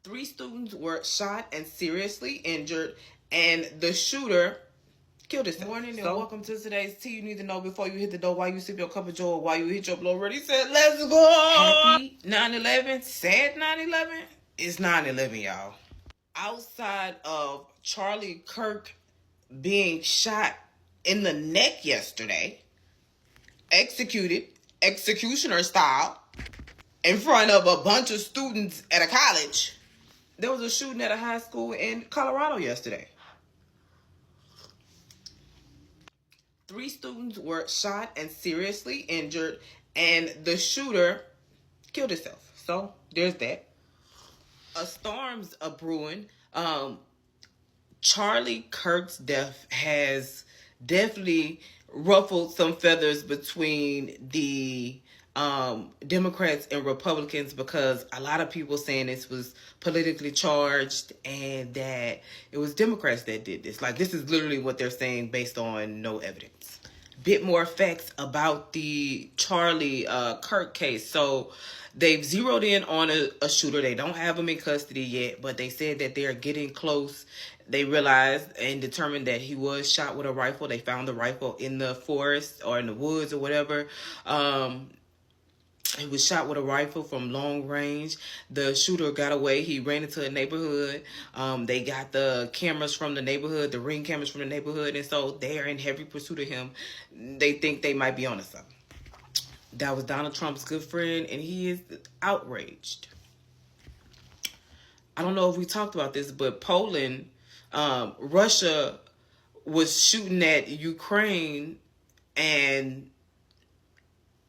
Three students were shot and seriously injured, and the shooter killed himself. Morning and welcome to today's tea you need to know before you hit the door, while you sip your cup of joy, while you hit your blow ready set. Let's go! Happy 9/11, sad 9/11. It's 9/11, y'all. Outside of Charlie Kirk being shot in the neck yesterday, executed executioner style in front of a bunch of students at a college, there was a shooting at a high school in Colorado yesterday. 3 students were shot and seriously injured, and the shooter killed himself. So there's that. A storm's a brewing. Charlie Kirk's death has definitely ruffled some feathers between the Democrats and Republicans, because a lot of people saying this was politically charged and that it was Democrats that did this. Like, this is literally what they're saying based on no evidence. Bit more facts about the Charlie Kirk case. So they've zeroed in on a shooter. They don't have him in custody yet, but they said that they're getting close. They realized and determined that he was shot with a rifle. They found the rifle in the forest or in the woods or whatever. He was shot with a rifle from long range. The shooter got away. He ran into a neighborhood. They got the cameras from the neighborhood, the ring cameras from the neighborhood, and so they're in heavy pursuit of him. They think they might be onto something. That was Donald Trump's good friend, and he is outraged. I don't know if we talked about this, but Poland, Russia was shooting at Ukraine and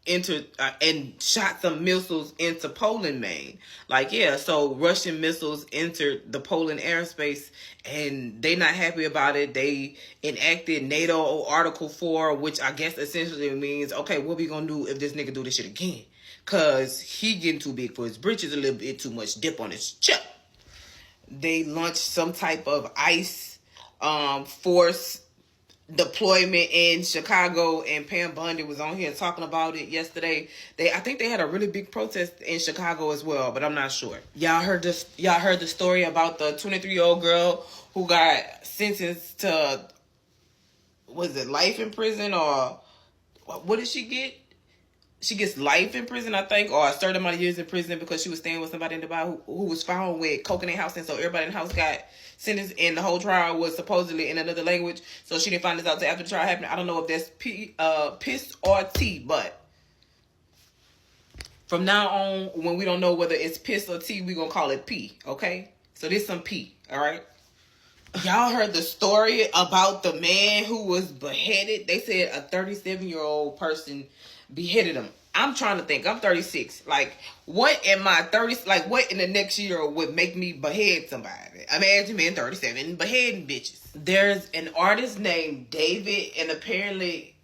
entered and shot some missiles into Poland, Maine. Like, yeah, so Russian missiles entered the Poland airspace, and they not happy about it. They enacted NATO Article 4, which I guess essentially means, okay, what we gonna do if this nigga do this shit again? Cause he getting too big for his britches, a little bit too much dip on his chip. They launched some type of ICE force deployment in Chicago, and Pam Bundy was on here talking about it yesterday. I think they had a really big protest in Chicago as well, but I'm not sure. Y'all heard the story about the 23-year-old girl who got sentenced to, was it life in prison, or what did she get? She gets life in prison, I think, or a certain amount of years in prison because she was staying with somebody in the bar who was found with coke in their house, and so everybody in the house got sentenced, and the whole trial was supposedly in another language, so she didn't find this out until after the trial happened. I don't know if that's piss or tea, but from now on, when we don't know whether it's piss or tea, we're going to call it pee, okay? So this some pee, all right? Y'all heard the story about the man who was beheaded? They said a 37-year-old person beheaded him. I'm trying to think. I'm 36. Like, what in my 30s, like, what in the next year would make me behead somebody? Imagine being 37, beheading bitches. There's an artist named David, and apparently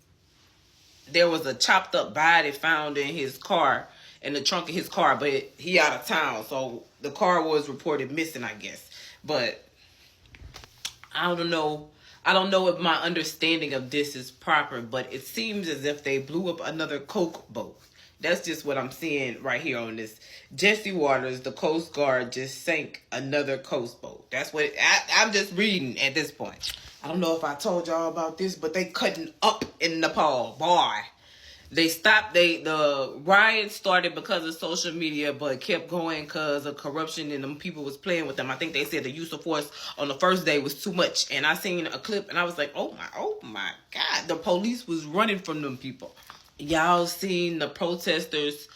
there was a chopped up body found in his car, in the trunk of his car, but he out of town, so the car was reported missing, I guess. But I don't know if my understanding of this is proper, but it seems as if they blew up another Coke boat. That's just what I'm seeing right here on this. Jesse Waters, the Coast Guard, just sank another coast boat. That's what I'm just reading at this point. I don't know if I told y'all about this, but they cutting up in Nepal. Boy. They stopped. The riot started because of social media, but kept going because of corruption, and them people was playing with them. I think they said the use of force on the first day was too much. And I seen a clip, and I was like, oh my God. The police was running from them people. Y'all seen the protesters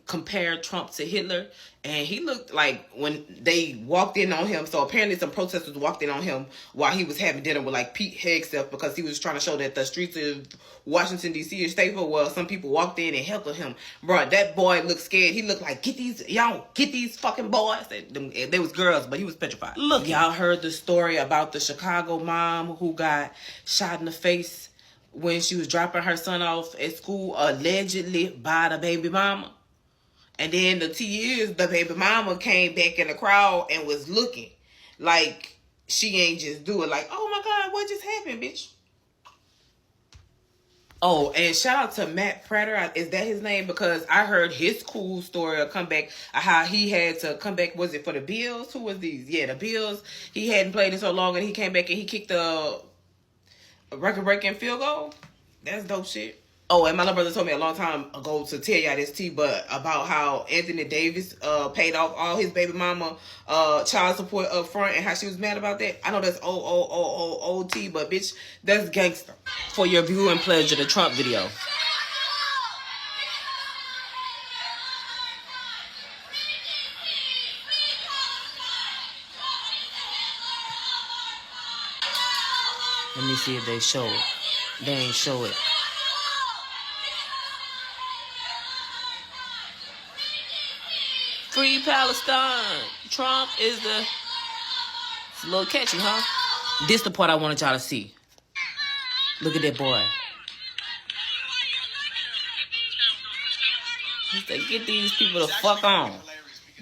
compare Trump to Hitler, and he looked like, when they walked in on him, so apparently some protesters walked in on him while he was having dinner with like Pete Hegseth, because he was trying to show that the streets of Washington D.C. are safer. Well, some people walked in and heckled him. Bro, that boy looked scared. He looked like, get these fucking boys. They was girls, but he was petrified. Look, y'all heard the story about the Chicago mom who got shot in the face when she was dropping her son off at school, allegedly by the baby mama. And then the tea is, the baby mama came back in the crowd and was looking like she ain't just do it. Like, oh my God, what just happened, bitch? Oh, and shout out to Matt Prater. Is that his name? Because I heard his cool story of comeback. How he had to come back. Was it for the Bills? Who was these? Yeah, the Bills. He hadn't played in so long, and he came back and he kicked a record-breaking field goal. That's dope shit. Oh, and my little brother told me a long time ago to tell y'all this tea, but about how Anthony Davis paid off all his baby mama child support up front and how she was mad about that. I know that's old tea, but bitch, that's gangster. For your viewing pleasure, the Trump video. Let me see if they show it. They ain't show it. Free Palestine. Trump is the... It's a little catchy, huh? This the part I wanted y'all to see. Look at that boy. He said, get these people the fuck on.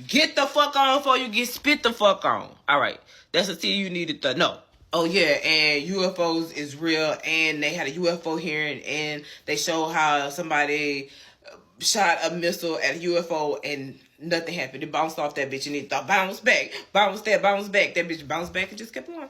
Get the fuck on before you get spit the fuck on. Alright. That's a tea you needed to know. Oh yeah, and UFOs is real, and they had a UFO hearing, and they show how somebody shot a missile at a UFO and nothing happened. It bounced off that bitch and it thought bounce back. That bitch bounced back and just kept on.